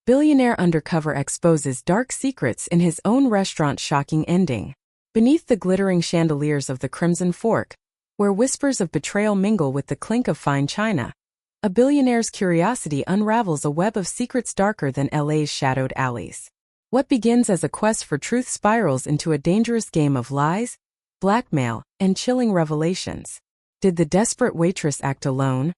Billionaire Undercover exposes dark secrets in his own restaurant's shocking ending. Beneath the glittering chandeliers of the Crimson Fork, where whispers of betrayal mingle with the clink of fine china, a billionaire's curiosity unravels a web of secrets darker than LA's shadowed alleys. What begins as a quest for truth spirals into a dangerous game of lies, blackmail, and chilling revelations. Did the desperate waitress act alone?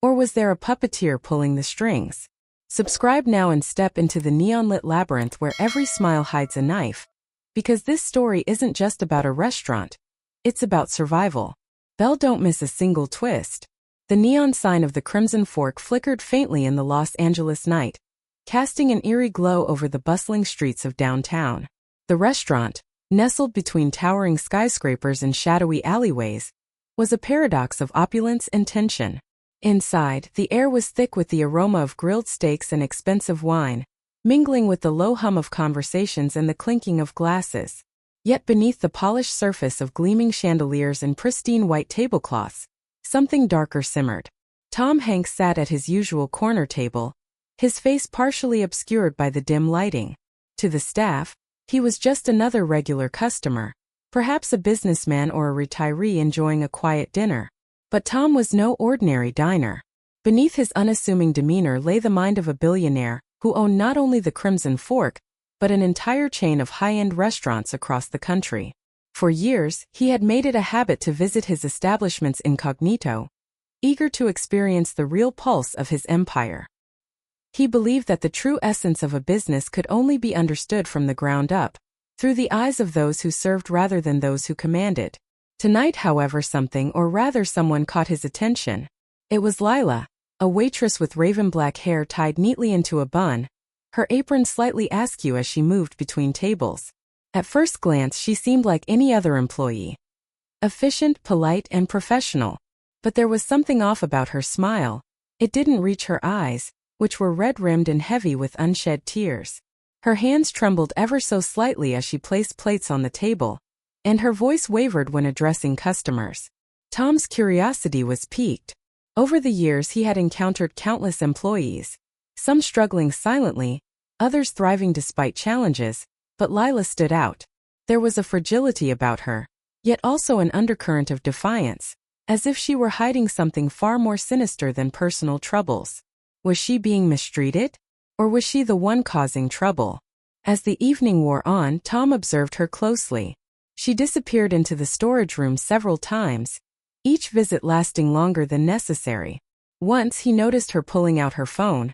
Or was there a puppeteer pulling the strings? Subscribe now and step into the neon-lit labyrinth where every smile hides a knife. Because this story isn't just about a restaurant. It's about survival. Don't miss a single twist. The neon sign of the Crimson Fork flickered faintly in the Los Angeles night, casting an eerie glow over the bustling streets of downtown. The restaurant, nestled between towering skyscrapers and shadowy alleyways, was a paradox of opulence and tension. Inside, the air was thick with the aroma of grilled steaks and expensive wine, mingling with the low hum of conversations and the clinking of glasses. Yet beneath the polished surface of gleaming chandeliers and pristine white tablecloths, something darker simmered. Tom Hanks sat at his usual corner table, his face partially obscured by the dim lighting. To the staff, he was just another regular customer, perhaps a businessman or a retiree enjoying a quiet dinner. But Tom was no ordinary diner. Beneath his unassuming demeanor lay the mind of a billionaire who owned not only the Crimson Fork, but an entire chain of high-end restaurants across the country. For years, he had made it a habit to visit his establishments incognito, eager to experience the real pulse of his empire. He believed that the true essence of a business could only be understood from the ground up, through the eyes of those who served rather than those who commanded. Tonight, however, something or rather someone caught his attention. It was Lila, a waitress with raven black hair tied neatly into a bun, her apron slightly askew as she moved between tables. At first glance she seemed like any other employee. Efficient, polite, and professional. But there was something off about her smile. It didn't reach her eyes, which were red-rimmed and heavy with unshed tears. Her hands trembled ever so slightly as she placed plates on the table, and her voice wavered when addressing customers. Tom's curiosity was piqued. Over the years he had encountered countless employees, some struggling silently, others thriving despite challenges, but Lila stood out. There was a fragility about her, yet also an undercurrent of defiance, as if she were hiding something far more sinister than personal troubles. Was she being mistreated? Or was she the one causing trouble? As the evening wore on, Tom observed her closely. She disappeared into the storage room several times, each visit lasting longer than necessary. Once he noticed her pulling out her phone,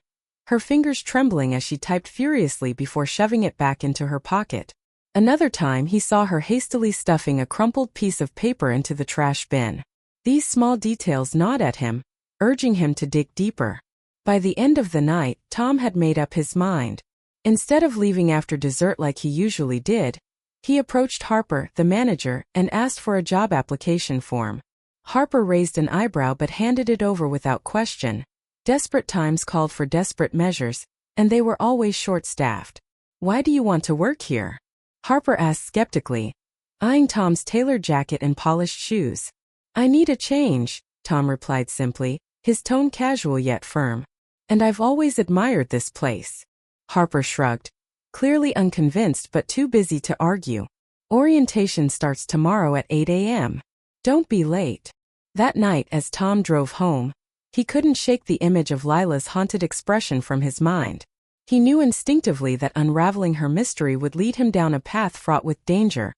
her fingers trembling as she typed furiously before shoving it back into her pocket. Another time he saw her hastily stuffing a crumpled piece of paper into the trash bin. These small details gnawed at him, urging him to dig deeper. By the end of the night, Tom had made up his mind. Instead of leaving after dessert like he usually did, he approached Harper, the manager, and asked for a job application form. Harper raised an eyebrow but handed it over without question. Desperate times called for desperate measures, and they were always short-staffed. "Why do you want to work here?" Harper asked skeptically, eyeing Tom's tailored jacket and polished shoes. "I need a change," Tom replied simply, his tone casual yet firm. "And I've always admired this place." Harper shrugged, clearly unconvinced but too busy to argue. "Orientation starts tomorrow at 8 a.m. Don't be late." That night, as Tom drove home, he couldn't shake the image of Lila's haunted expression from his mind. He knew instinctively that unraveling her mystery would lead him down a path fraught with danger,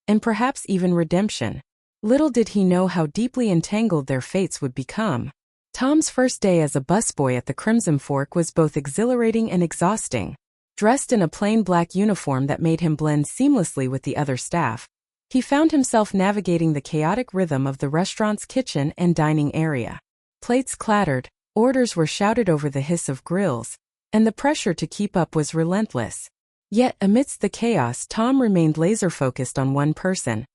and perhaps even redemption. Little did he know how deeply entangled their fates would become. Tom's first day as a busboy at the Crimson Fork was both exhilarating and exhausting. Dressed in a plain black uniform that made him blend seamlessly with the other staff, he found himself navigating the chaotic rhythm of the restaurant's kitchen and dining area. Plates clattered, orders were shouted over the hiss of grills, and the pressure to keep up was relentless. Yet amidst the chaos, Tom remained laser-focused on one person: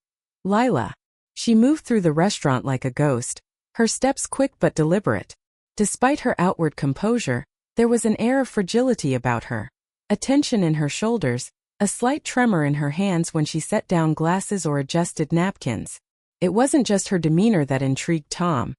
Lila. She moved through the restaurant like a ghost, her steps quick but deliberate. Despite her outward composure, there was an air of fragility about her. A tension in her shoulders, a slight tremor in her hands when she set down glasses or adjusted napkins. It wasn't just her demeanor that intrigued Tom.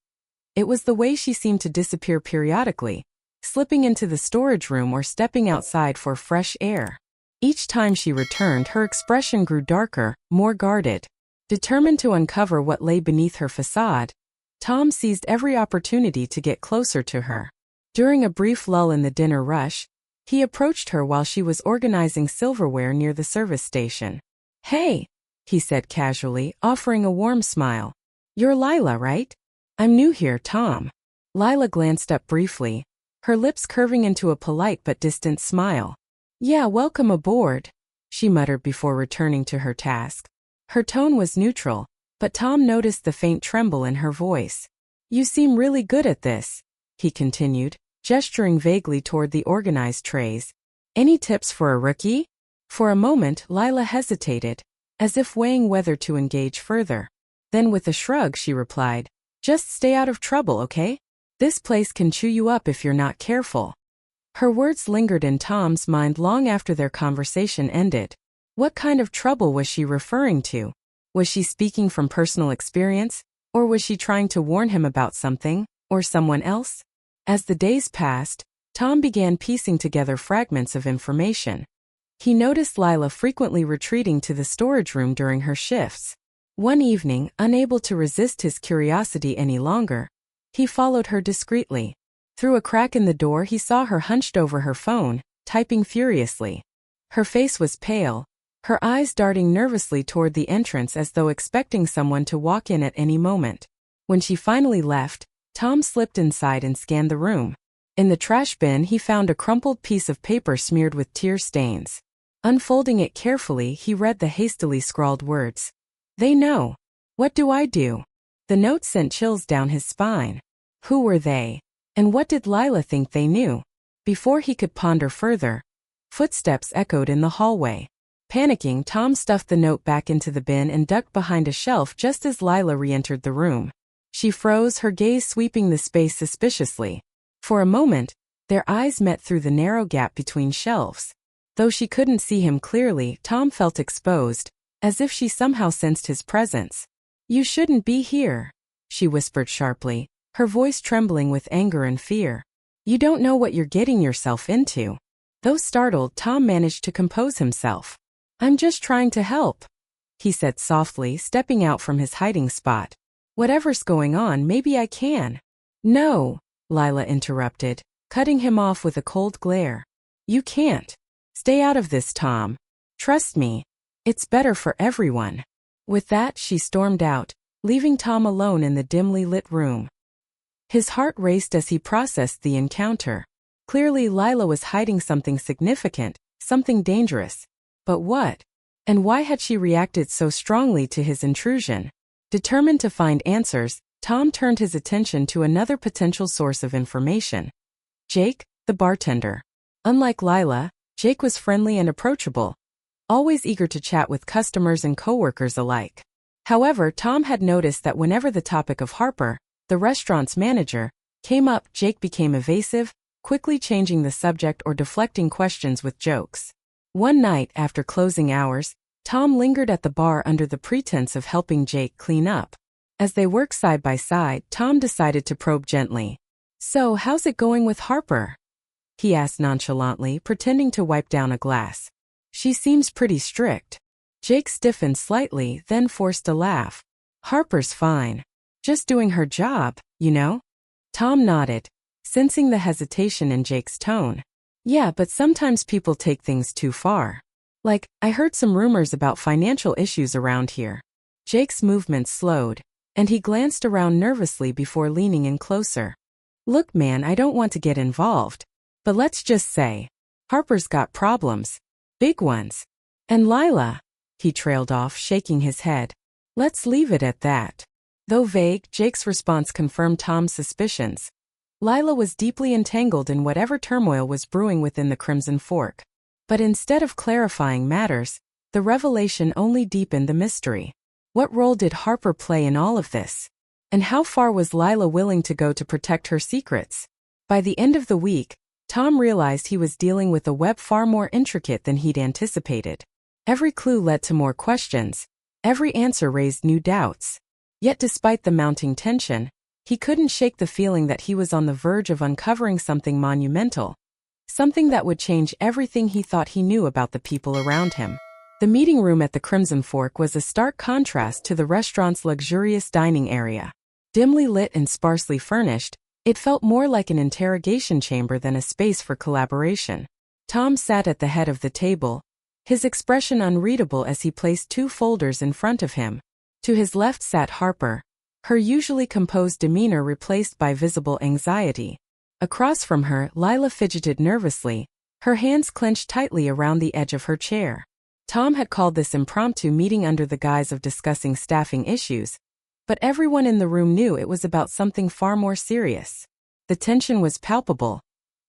It was the way she seemed to disappear periodically, slipping into the storage room or stepping outside for fresh air. Each time she returned, her expression grew darker, more guarded. Determined to uncover what lay beneath her facade, Tom seized every opportunity to get closer to her. During a brief lull in the dinner rush, he approached her while she was organizing silverware near the service station. "Hey," he said casually, offering a warm smile. "You're Lila, right?" "I'm new here, Tom." Lila glanced up briefly, her lips curving into a polite but distant smile. "Yeah, welcome aboard," she muttered before returning to her task. Her tone was neutral, but Tom noticed the faint tremble in her voice. "You seem really good at this," he continued, gesturing vaguely toward the organized trays. "Any tips for a rookie?" For a moment, Lila hesitated, as if weighing whether to engage further. Then with a shrug she replied, "Just stay out of trouble, okay? This place can chew you up if you're not careful." Her words lingered in Tom's mind long after their conversation ended. What kind of trouble was she referring to? Was she speaking from personal experience, or was she trying to warn him about something, or someone else? As the days passed, Tom began piecing together fragments of information. He noticed Lila frequently retreating to the storage room during her shifts. One evening, unable to resist his curiosity any longer, he followed her discreetly. Through a crack in the door he saw her hunched over her phone, typing furiously. Her face was pale, her eyes darting nervously toward the entrance as though expecting someone to walk in at any moment. When she finally left, Tom slipped inside and scanned the room. In the trash bin he found a crumpled piece of paper smeared with tear stains. Unfolding it carefully, he read the hastily scrawled words. "They know. What do I do?" The note sent chills down his spine. Who were they? And what did Lila think they knew? Before he could ponder further, footsteps echoed in the hallway. Panicking, Tom stuffed the note back into the bin and ducked behind a shelf just as Lila re-entered the room. She froze, her gaze sweeping the space suspiciously. For a moment, their eyes met through the narrow gap between shelves. Though she couldn't see him clearly, Tom felt exposed, as if she somehow sensed his presence. "You shouldn't be here," she whispered sharply, her voice trembling with anger and fear. "You don't know what you're getting yourself into." Though startled, Tom managed to compose himself. "I'm just trying to help," he said softly, stepping out from his hiding spot. "Whatever's going on, maybe I can." "No," Lila interrupted, cutting him off with a cold glare. "You can't. Stay out of this, Tom. Trust me. It's better for everyone." With that, she stormed out, leaving Tom alone in the dimly lit room. His heart raced as he processed the encounter. Clearly, Lila was hiding something significant, something dangerous. But what? And why had she reacted so strongly to his intrusion? Determined to find answers, Tom turned his attention to another potential source of information. Jake, the bartender. Unlike Lila, Jake was friendly and approachable, always eager to chat with customers and coworkers alike. However, Tom had noticed that whenever the topic of Harper, the restaurant's manager, came up, Jake became evasive, quickly changing the subject or deflecting questions with jokes. One night, after closing hours, Tom lingered at the bar under the pretense of helping Jake clean up. As they worked side by side, Tom decided to probe gently. "So, how's it going with Harper?" he asked nonchalantly, pretending to wipe down a glass. "She seems pretty strict." Jake stiffened slightly, then forced a laugh. "Harper's fine. Just doing her job, you know?" Tom nodded, sensing the hesitation in Jake's tone. "Yeah, but sometimes people take things too far. Like, I heard some rumors about financial issues around here." Jake's movements slowed, and he glanced around nervously before leaning in closer. "Look, man, I don't want to get involved, but let's just say, Harper's got problems. Big ones. And Lila," he trailed off, shaking his head. "Let's leave it at that." Though vague, Jake's response confirmed Tom's suspicions. Lila was deeply entangled in whatever turmoil was brewing within the Crimson Fork. But instead of clarifying matters, the revelation only deepened the mystery. What role did Harper play in all of this? And how far was Lila willing to go to protect her secrets? By the end of the week, Tom realized he was dealing with a web far more intricate than he'd anticipated. Every clue led to more questions. Every answer raised new doubts. Yet despite the mounting tension, He couldn't shake the feeling that he was on the verge of uncovering something monumental, something that would change everything he thought he knew about the people around him. The meeting room at the Crimson Fork was a stark contrast to the restaurant's luxurious dining area. Dimly lit and sparsely furnished, it felt more like an interrogation chamber than a space for collaboration. Tom sat at the head of the table, his expression unreadable as he placed two folders in front of him. To his left sat Harper, her usually composed demeanor replaced by visible anxiety. Across from her, Lila fidgeted nervously, her hands clenched tightly around the edge of her chair. Tom had called this impromptu meeting under the guise of discussing staffing issues, but everyone in the room knew it was about something far more serious. The tension was palpable,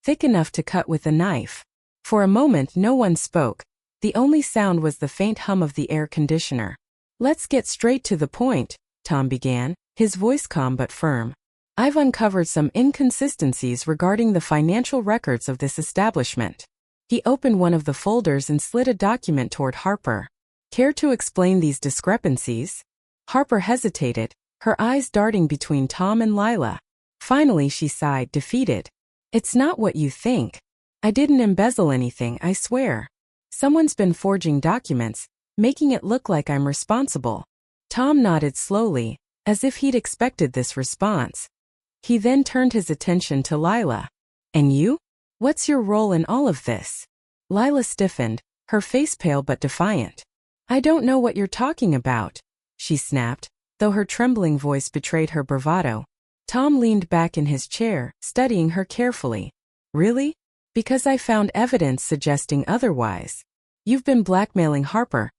thick enough to cut with a knife. For a moment no one spoke, the only sound was the faint hum of the air conditioner. "Let's get straight to the point," Tom began, his voice calm but firm. "I've uncovered some inconsistencies regarding the financial records of this establishment." He opened one of the folders and slid a document toward Harper. "Care to explain these discrepancies?" Harper hesitated, her eyes darting between Tom and Lila. Finally she sighed, defeated. "It's not what you think. I didn't embezzle anything, I swear. Someone's been forging documents, making it look like I'm responsible." Tom nodded slowly, as if he'd expected this response. He then turned his attention to Lila. "And you? What's your role in all of this?" Lila stiffened, her face pale but defiant. "I don't know what you're talking about," she snapped, though her trembling voice betrayed her bravado. Tom leaned back in his chair, studying her carefully. "Really? Because I found evidence suggesting otherwise. You've been blackmailing Harper,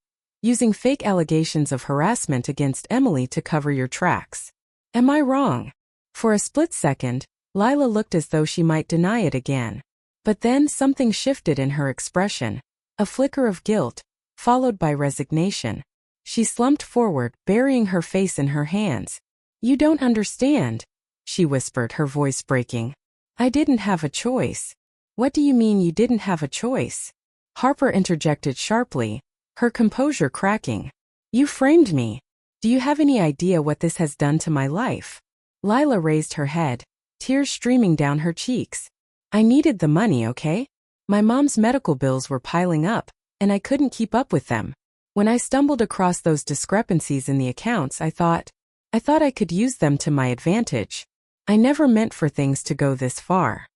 using fake allegations of harassment against Emily to cover your tracks. Am I wrong?" For a split second, Lila looked as though she might deny it again. But then something shifted in her expression, a flicker of guilt, followed by resignation. She slumped forward, burying her face in her hands. "You don't understand," she whispered, her voice breaking. "I didn't have a choice." "What do you mean you didn't have a choice?" Harper interjected sharply, her composure cracking. "You framed me. Do you have any idea what this has done to my life?" Lila raised her head, tears streaming down her cheeks. "I needed the money, okay? My mom's medical bills were piling up, and I couldn't keep up with them. When I stumbled across those discrepancies in the accounts, I thought I could use them to my advantage. I never meant for things to go this far."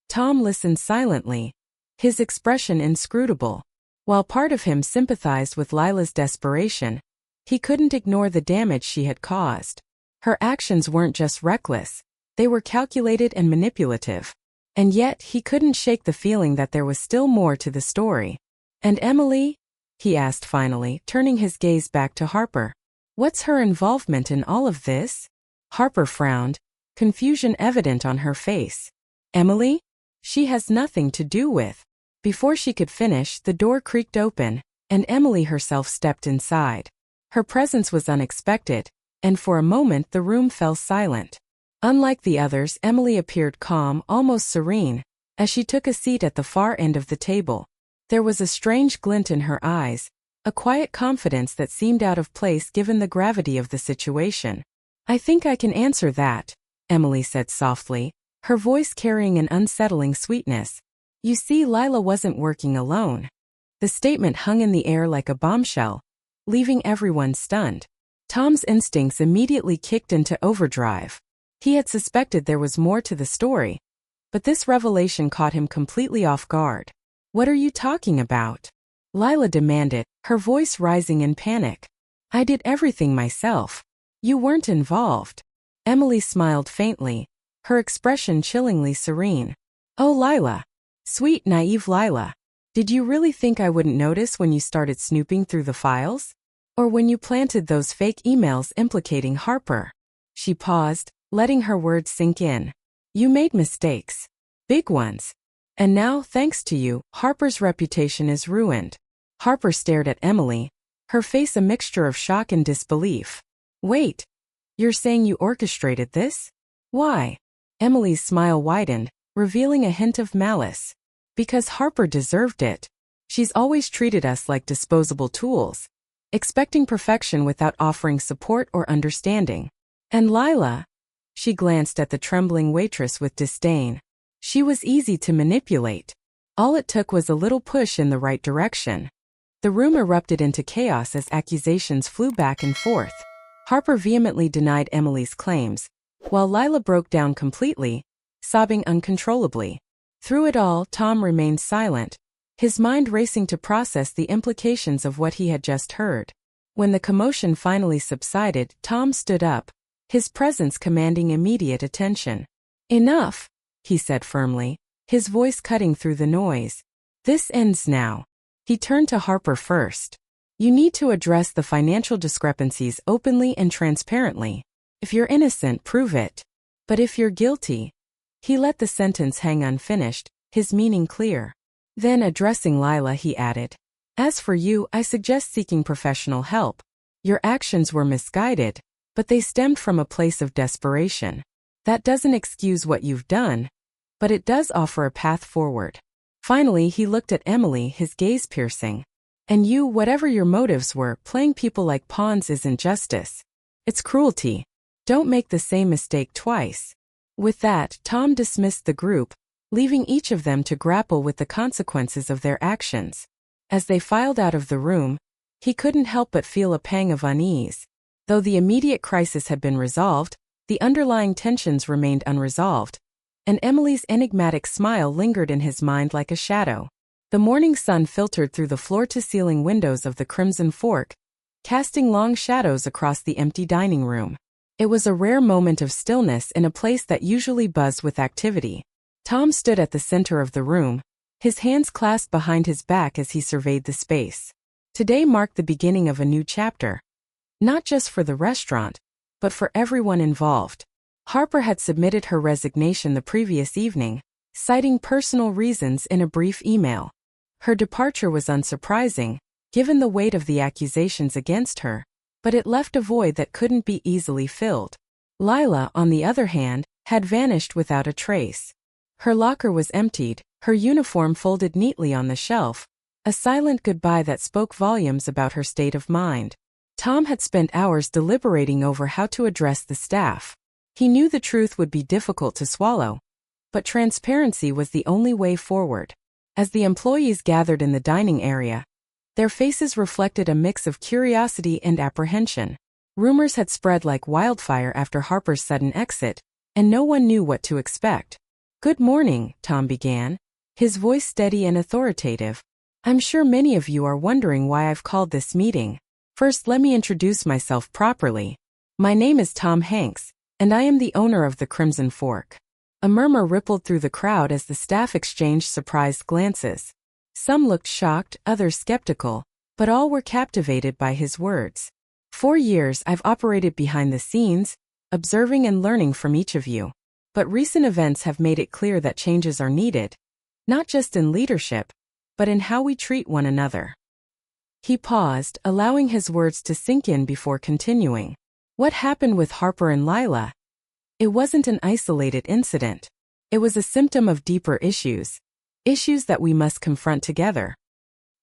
Tom listened silently, his expression inscrutable. While part of him sympathized with Lila's desperation, he couldn't ignore the damage she had caused. Her actions weren't just reckless, they were calculated and manipulative. And yet he couldn't shake the feeling that there was still more to the story. "And Emily?" he asked finally, turning his gaze back to Harper. "What's her involvement in all of this?" Harper frowned, confusion evident on her face. "Emily? She has nothing to do with." Before she could finish, the door creaked open, and Emily herself stepped inside. Her presence was unexpected, and for a moment the room fell silent. Unlike the others, Emily appeared calm, almost serene, as she took a seat at the far end of the table. There was a strange glint in her eyes, a quiet confidence that seemed out of place given the gravity of the situation. "I think I can answer that," Emily said softly, her voice carrying an unsettling sweetness. "You see, Lila wasn't working alone." The statement hung in the air like a bombshell, leaving everyone stunned. Tom's instincts immediately kicked into overdrive. He had suspected there was more to the story, but this revelation caught him completely off guard. "What are you talking about?" Lila demanded, her voice rising in panic. "I did everything myself. You weren't involved." Emily smiled faintly, her expression chillingly serene. "Oh, Lila. Sweet, naive Lila. Did you really think I wouldn't notice when you started snooping through the files? Or when you planted those fake emails implicating Harper?" She paused, letting her words sink in. "You made mistakes. Big ones. And now, thanks to you, Harper's reputation is ruined." Harper stared at Emily, her face a mixture of shock and disbelief. "Wait. You're saying you orchestrated this? Why?" Emily's smile widened, revealing a hint of malice. "Because Harper deserved it. She's always treated us like disposable tools, expecting perfection without offering support or understanding. And Lila, She glanced at the trembling waitress with disdain. She was easy to manipulate. All it took was a little push in the right direction. The room erupted into chaos as accusations flew back and forth. Harper vehemently denied Emily's claims, while Lila broke down completely, sobbing uncontrollably. Through it all, Tom remained silent, his mind racing to process the implications of what he had just heard. When the commotion finally subsided, Tom stood up, his presence commanding immediate attention. "Enough," he said firmly, his voice cutting through the noise. "This ends now." He turned to Harper first. "You need to address the financial discrepancies openly and transparently. If you're innocent, prove it. But if you're guilty..." He let the sentence hang unfinished, his meaning clear. Then, addressing Lila, he added, "As for you, I suggest seeking professional help. Your actions were misguided, but they stemmed from a place of desperation. That doesn't excuse what you've done, but it does offer a path forward." Finally, he looked at Emily, his gaze piercing. "And you, whatever your motives were, playing people like pawns isn't justice. It's cruelty. Don't make the same mistake twice." With that, Tom dismissed the group, leaving each of them to grapple with the consequences of their actions. As they filed out of the room, he couldn't help but feel a pang of unease. Though the immediate crisis had been resolved, the underlying tensions remained unresolved, and Emily's enigmatic smile lingered in his mind like a shadow. The morning sun filtered through the floor-to-ceiling windows of the Crimson Fork, casting long shadows across the empty dining room. It was a rare moment of stillness in a place that usually buzzed with activity. Tom stood at the center of the room, his hands clasped behind his back as he surveyed the space. Today marked the beginning of a new chapter. Not just for the restaurant, but for everyone involved. Harper had submitted her resignation the previous evening, citing personal reasons in a brief email. Her departure was unsurprising, given the weight of the accusations against her, but it left a void that couldn't be easily filled. Lila, on the other hand, had vanished without a trace. Her locker was emptied, her uniform folded neatly on the shelf, a silent goodbye that spoke volumes about her state of mind. Tom had spent hours deliberating over how to address the staff. He knew the truth would be difficult to swallow, but transparency was the only way forward. As the employees gathered in the dining area, their faces reflected a mix of curiosity and apprehension. Rumors had spread like wildfire after Harper's sudden exit, and no one knew what to expect. "Good morning," Tom began, his voice steady and authoritative. "I'm sure many of you are wondering why I've called this meeting. First, let me introduce myself properly. My name is Tom Hanks, and I am the owner of the Crimson Fork." A murmur rippled through the crowd as the staff exchanged surprised glances. Some looked shocked, others skeptical, but all were captivated by his words. "For years I've operated behind the scenes, observing and learning from each of you. But recent events have made it clear that changes are needed, not just in leadership, but in how we treat one another." He paused, allowing his words to sink in before continuing. What happened with Harper and Lila? It wasn't an isolated incident. It was a symptom of deeper issues that we must confront together.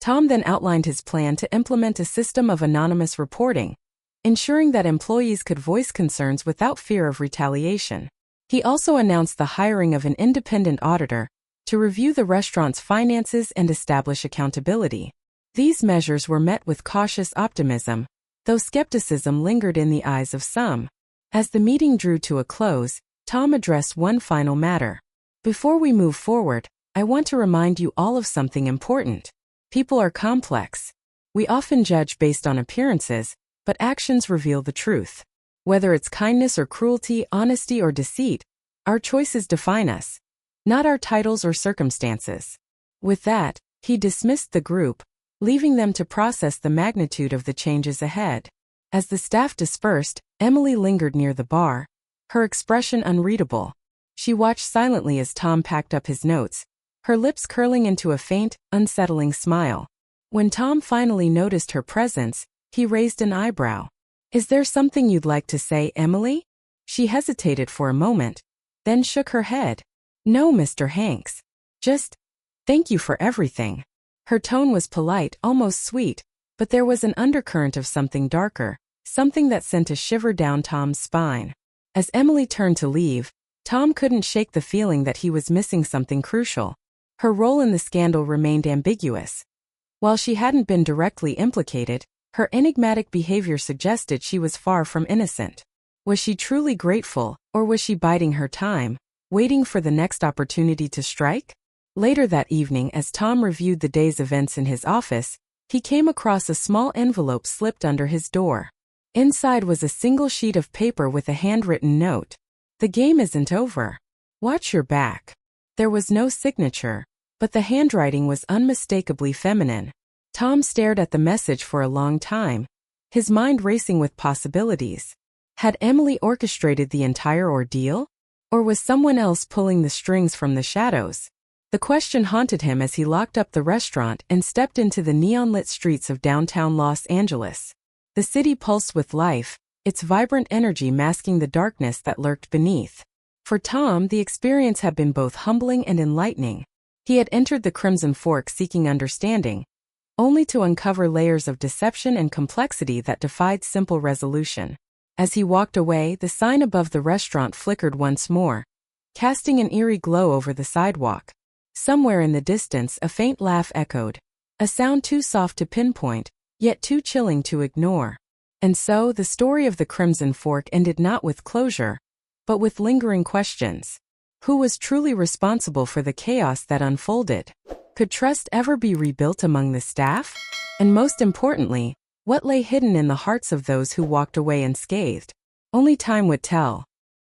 Tom then outlined his plan to implement a system of anonymous reporting, ensuring that employees could voice concerns without fear of retaliation. He also announced the hiring of an independent auditor to review the restaurant's finances and establish accountability. These measures were met with cautious optimism, though skepticism lingered in the eyes of some. As the meeting drew to a close, Tom addressed one final matter. "Before we move forward, I want to remind you all of something important. People are complex. We often judge based on appearances, but actions reveal the truth. Whether it's kindness or cruelty, honesty or deceit, our choices define us, not our titles or circumstances." With that, he dismissed the group, leaving them to process the magnitude of the changes ahead. As the staff dispersed, Emily lingered near the bar, her expression unreadable. She watched silently as Tom packed up his notes, her lips curling into a faint, unsettling smile. When Tom finally noticed her presence, he raised an eyebrow. "Is there something you'd like to say, Emily?" She hesitated for a moment, then shook her head. "No, Mr. Hanks. Just, thank you for everything." Her tone was polite, almost sweet, but there was an undercurrent of something darker, something that sent a shiver down Tom's spine. As Emily turned to leave, Tom couldn't shake the feeling that he was missing something crucial. Her role in the scandal remained ambiguous. While she hadn't been directly implicated, her enigmatic behavior suggested she was far from innocent. Was she truly grateful, or was she biding her time, waiting for the next opportunity to strike? Later that evening, as Tom reviewed the day's events in his office, he came across a small envelope slipped under his door. Inside was a single sheet of paper with a handwritten note. "The game isn't over. Watch your back." There was no signature, but the handwriting was unmistakably feminine. Tom stared at the message for a long time, his mind racing with possibilities. Had Emily orchestrated the entire ordeal? Or was someone else pulling the strings from the shadows? The question haunted him as he locked up the restaurant and stepped into the neon-lit streets of downtown Los Angeles. The city pulsed with life, its vibrant energy masking the darkness that lurked beneath. For Tom, the experience had been both humbling and enlightening. He had entered the Crimson Fork seeking understanding, only to uncover layers of deception and complexity that defied simple resolution. As he walked away, the sign above the restaurant flickered once more, casting an eerie glow over the sidewalk. Somewhere in the distance, a faint laugh echoed, a sound too soft to pinpoint, yet too chilling to ignore. And so, the story of the Crimson Fork ended not with closure, but with lingering questions. Who was truly responsible for the chaos that unfolded? Could trust ever be rebuilt among the staff? And most importantly, what lay hidden in the hearts of those who walked away unscathed? Only time would tell.